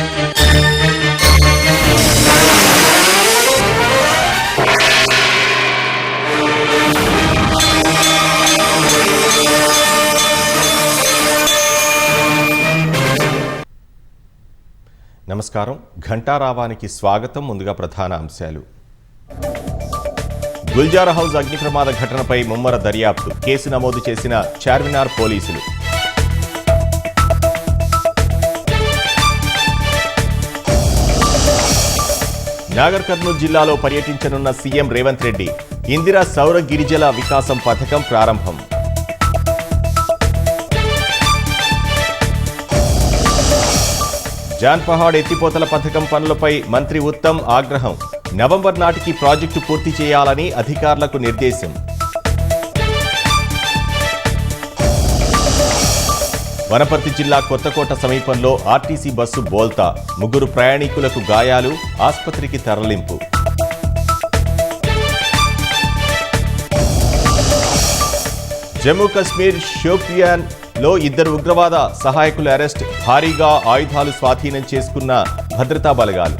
నమస్కారం. ఘంటారావానికి స్వాగతం. ముందుగా ప్రధాన అంశాలు. గుల్జారా హౌస్ అగ్ని ప్రమాద ఘటనపై ముమ్మర దర్యాప్తు. కేసు నమోదు చేసిన చార్మినార్ పోలీసులు. నాగర్ కర్నూలు జిల్లాలో పర్యటించనున్న సీఎం రేవంత్ రెడ్డి. ఇందిరా సౌర గిరిజల వికాసం పథకం ప్రారంభం. జాన్ పహాడ్ ఎత్తిపోతల పథకం పనులపై మంత్రి ఉత్తమ్ ఆగ్రహం. నవంబర్ నాటికి ప్రాజెక్టు పూర్తి చేయాలని అధికారులకు నిర్దేశం. వనపర్తి జిల్లా కొత్తకోట సమీపంలో ఆర్టీసీ బస్సు బోల్తా. 3 ప్రయాణికులకు గాయాలు. ఆసుపత్రికి తరలింపు. జమ్మూ కశ్మీర్ షోపియాన్ లో 2 ఉగ్రవాద సహాయకుల అరెస్ట్. భారీగా ఆయుధాలు స్వాధీనం చేసుకున్న భద్రతా బలగాలు.